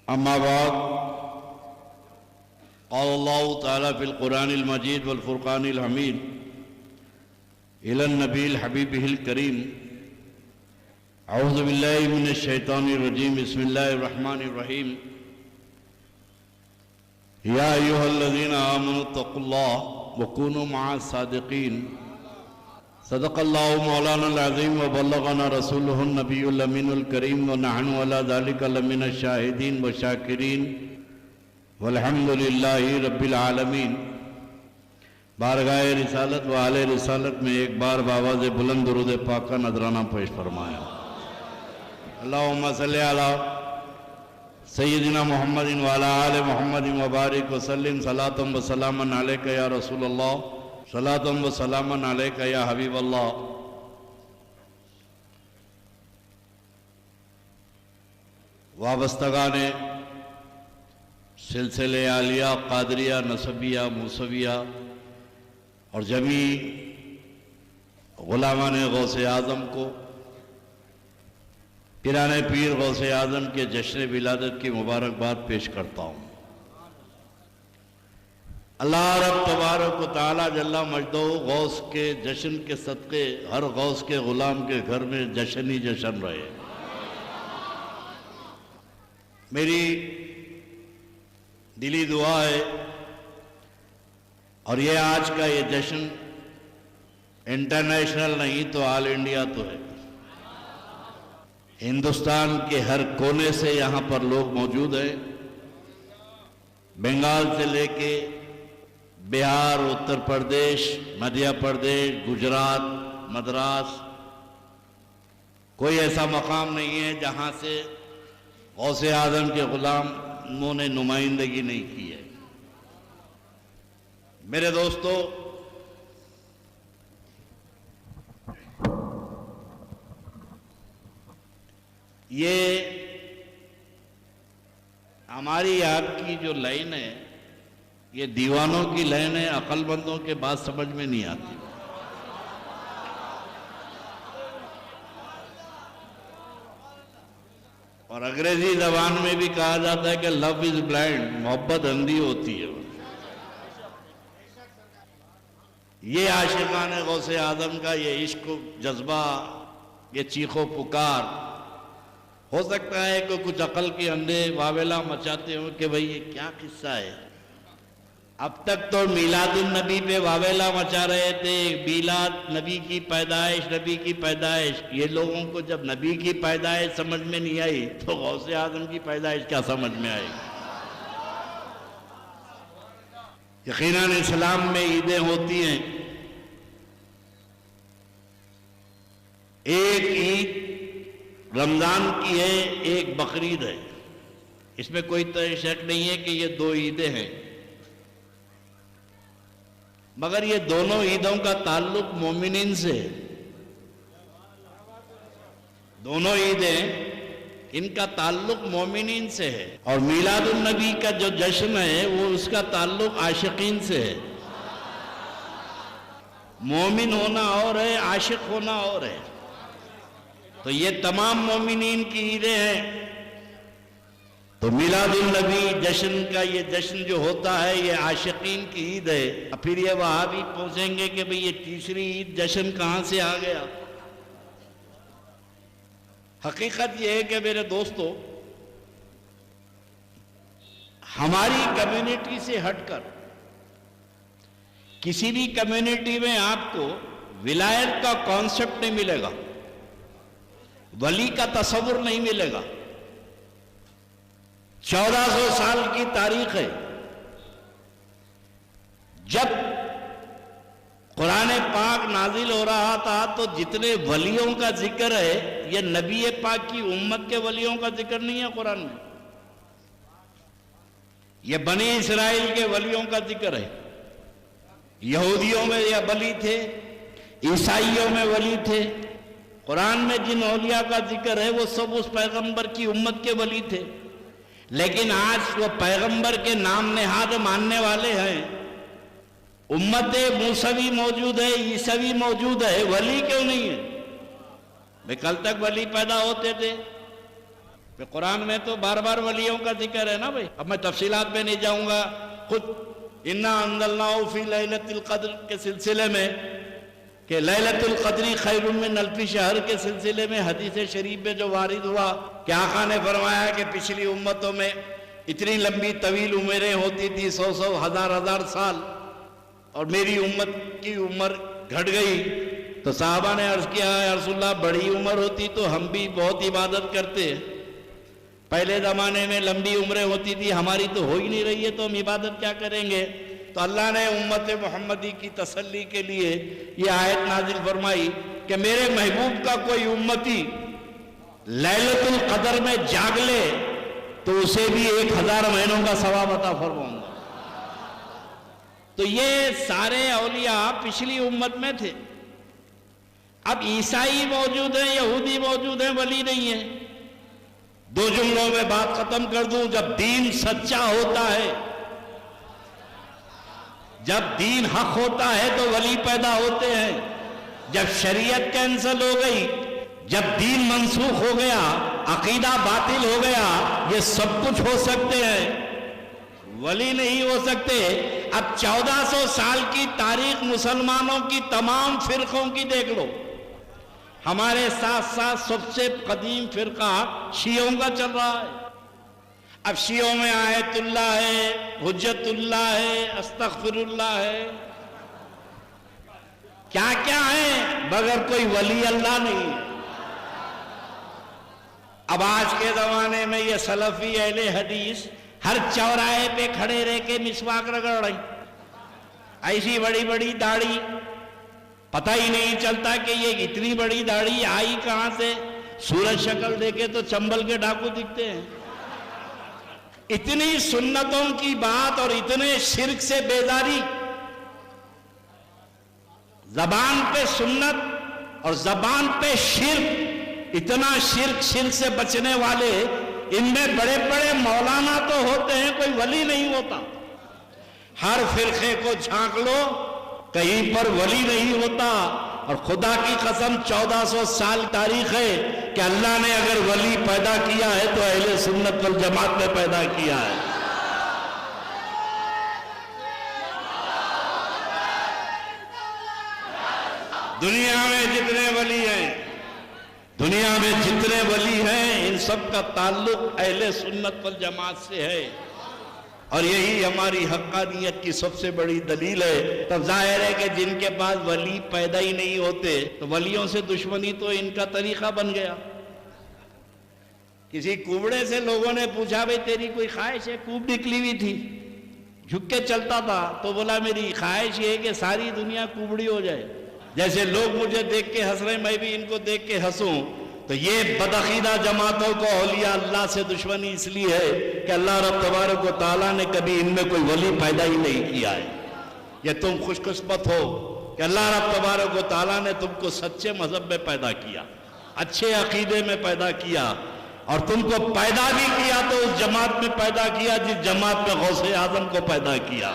أما بعد قال الله تعالى في القرآن المجيد والفرقان الحميد إلى النبي الحبيبه الكريم أعوذ بالله من الشيطان الرجيم بسم الله الرحمن الرحيم يا أيها الذين آمنوا اتقوا الله وكونوا مع الصادقين صدق الله مولانا العظيم وبلغنا رسوله النبي الأمين الكريم ونحن على ذلك لمن الشاهدين والشاكرين والحمد لله رب العالمین۔ بارگاہ رسالت و اہل رسالت میں ایک بار بآواز بلند درود پاک کا نذرانہ پیش فرمایا۔ اللہم صلی علی سیدنا محمد وعلی آل محمد وبارک وسلم صلاۃ و سلاما علیک یا رسول اللہ صلاۃ و سلاما علیک یا حبیب اللہ۔ وابستگان سلسلے عالیہ قادریہ نسبیہ موسویہ اور جمیع غلامان غوث اعظم کو پیران پیر غوث اعظم کے جشن ولادت کی مبارکباد پیش کرتا ہوں۔ اللہ رب تبارک و تعالی جل مجدہ غوث کے جشن کے صدقے ہر غوث کے غلام کے گھر میں جشن ہی جشن رہے۔ میری دلی دعا ہے، اور یہ آج کا یہ جشن انٹرنیشنل نہیں تو آل انڈیا تو ہے۔ ہندوستان کے ہر کونے سے یہاں پر لوگ موجود ہیں، بنگال سے لے کے بہار، اتر پردیش، مدھیہ پردیش، گجرات، مدراس، کوئی ایسا مقام نہیں ہے جہاں سے غوث اعظم کے غلاموں نے نمائندگی نہیں کی ہے۔ میرے دوستو، یہ ہماری آپ کی جو لائن ہے، یہ دیوانوں کی لائن ہے، عقل مندوں کے بات سمجھ میں نہیں آتی۔ اور انگریزی زبان میں بھی کہا جاتا ہے کہ لو از بلائنڈ، محبت اندھی ہوتی ہے۔ یہ عاشقان غوث اعظم کا یہ عشق جذبہ، یہ چیخ و پکار، ہو سکتا ہے کہ کچھ عقل کے اندھے واویلا مچاتے ہوں کہ بھئی یہ کیا قصہ ہے۔ اب تک تو میلاد النبی پہ واویلا مچا رہے تھے، میلاد نبی کی پیدائش، نبی کی پیدائش۔ یہ لوگوں کو جب نبی کی پیدائش سمجھ میں نہیں آئی تو غوث اعظم کی پیدائش کیا سمجھ میں آئی؟ یقیناً اسلام میں عیدیں ہوتی ہیں۔ ایک عید رمضان کی ہے، ایک بقرعید ہے۔ اس میں کوئی شک نہیں ہے کہ یہ دو عیدیں ہیں، مگر یہ دونوں عیدوں کا تعلق مومنین سے ہے۔ دونوں عیدیں ان کا تعلق مومنین سے ہے، اور میلاد النبی کا جو جشن ہے وہ اس کا تعلق عاشقین سے ہے۔ مومن ہونا اور ہے، عاشق ہونا اور ہے۔ تو یہ تمام مومنین کی عیدیں ہیں۔ تو میلاد النبی جشن کا یہ جشن جو ہوتا ہے یہ عاشقین کی عید ہے۔ پھر یہ وہابی پوچھیں گے کہ بھئی یہ تیسری عید جشن کہاں سے آ گیا؟ حقیقت یہ ہے کہ میرے دوستو، ہماری کمیونٹی سے ہٹ کر کسی بھی کمیونٹی میں آپ کو ولایت کا کانسیپٹ نہیں ملے گا، ولی کا تصور نہیں ملے گا۔ 1400 سال کی تاریخ ہے۔ جب قرآن پاک نازل ہو رہا تھا تو جتنے ولیوں کا ذکر ہے یہ نبی پاک کی امت کے ولیوں کا ذکر نہیں ہے قرآن میں، یہ بنی اسرائیل کے ولیوں کا ذکر ہے۔ یہودیوں میں یہ ولی تھے، عیسائیوں میں ولی تھے۔ قرآن میں جن اولیاء کا ذکر ہے وہ سب اس پیغمبر کی امت کے ولی تھے، لیکن آج وہ پیغمبر کے نام نہاد ماننے والے ہیں۔ امت موسوی موجود ہے، عیسوی موجود ہے، ولی کیوں نہیں ہے؟ کل تک ولی پیدا ہوتے تھے، قرآن میں تو بار بار ولیوں کا ذکر ہے نا بھائی. اب میں تفصیلات میں نہیں جاؤں گا. خود انا انزلناہ فی لیلۃ القدر کے سلسلے میں کہ لیلۃ القدر خیر من الف شہر کے سلسلے میں حدیث شریف میں جو وارد ہوا کہ آقا نے فرمایا کہ پچھلی امتوں میں اتنی لمبی طویل عمریں ہوتی تھی، 100 ہزار سال، اور میری امت کی عمر گھٹ گئی. تو صحابہ نے عرض کیا یا رسول اللہ بڑی عمر ہوتی تو ہم بھی بہت عبادت کرتے. پہلے زمانے میں لمبی عمریں ہوتی تھی، ہماری تو ہو ہی نہیں رہی ہے تو ہم عبادت کیا کریں گے؟ تو اللہ نے امت محمدی کی تسلی کے لیے یہ آیت نازل فرمائی کہ میرے محبوب کا کوئی امتی لیلۃ القدر میں جاگ لے تو اسے بھی 1000 مہینوں کا ثواب عطا فرماؤں گا. تو یہ سارے اولیاء پچھلی امت میں تھے. اب عیسائی موجود ہیں، یہودی موجود ہیں، ولی نہیں ہیں. 2 جملوں میں بات ختم کر دوں. جب دین سچا ہوتا ہے، جب دین حق ہوتا ہے تو ولی پیدا ہوتے ہیں. جب شریعت کینسل ہو گئی، جب دین منسوخ ہو گیا، عقیدہ باطل ہو گیا، یہ سب کچھ ہو سکتے ہیں، ولی نہیں ہو سکتے. اب 1400 سال کی تاریخ مسلمانوں کی تمام فرقوں کی دیکھ لو. ہمارے ساتھ ساتھ سب سے قدیم فرقہ شیعوں کا چل رہا ہے. اب شیعوں میں آیت اللہ ہے، حجت اللہ ہے، استغفر اللہ ہے، کیا کیا ہے، مگر کوئی ولی اللہ نہیں. اب آج کے زمانے میں یہ سلفی اہل حدیث ہر چوراہے پہ کھڑے رہ کے مسواک رگڑ رہی، ایسی بڑی بڑی داڑھی، پتہ ہی نہیں چلتا کہ یہ اتنی بڑی داڑھی آئی کہاں سے. سورج شکل دیکھے تو چنبل کے ڈاکو دکھتے ہیں. اتنی سنتوں کی بات اور اتنے شرک سے بیزاری. زبان پہ سنت اور زبان پہ شرک. اتنا شرک سے بچنے والے ان میں بڑے بڑے مولانا تو ہوتے ہیں، کوئی ولی نہیں ہوتا. ہر فرقے کو جھانک لو، کہیں پر ولی نہیں ہوتا. اور خدا کی قسم 1400 سال تاریخ ہے کہ اللہ نے اگر ولی پیدا کیا ہے تو اہل سنت والجماعت میں پیدا کیا ہے. دنیا میں جتنے ولی ہیں ان سب کا تعلق اہل سنت والجماعت سے ہے، اور یہی ہماری حقانیت کی سب سے بڑی دلیل ہے. تب ظاہر ہے کہ جن کے پاس ولی پیدا ہی نہیں ہوتے تو ولیوں سے دشمنی تو ان کا طریقہ بن گیا. کسی کوبڑے سے لوگوں نے پوچھا بھئی تیری کوئی خواہش ہے؟ کوب نکلی ہوئی تھی، جھک کے چلتا تھا، تو بولا میری خواہش یہ ہے کہ ساری دنیا کوبڑی ہو جائے. جیسے لوگ مجھے دیکھ کے ہنس رہے میں بھی ان کو دیکھ کے ہنسوں. تو یہ بدعقیدہ جماعتوں کو اولیاء اللہ سے دشمنی اس لیے ہے کہ اللہ رب تبارک و تعالیٰ نے کبھی ان میں کوئی ولی پیدا ہی نہیں کیا ہے. یہ تم خوش قسمت ہو کہ اللہ رب تبارک و تعالیٰ نے تم کو سچے مذہب میں پیدا کیا، اچھے عقیدے میں پیدا کیا، اور تم کو پیدا بھی کیا تو اس جماعت میں پیدا کیا جس جماعت میں غوث اعظم کو پیدا کیا.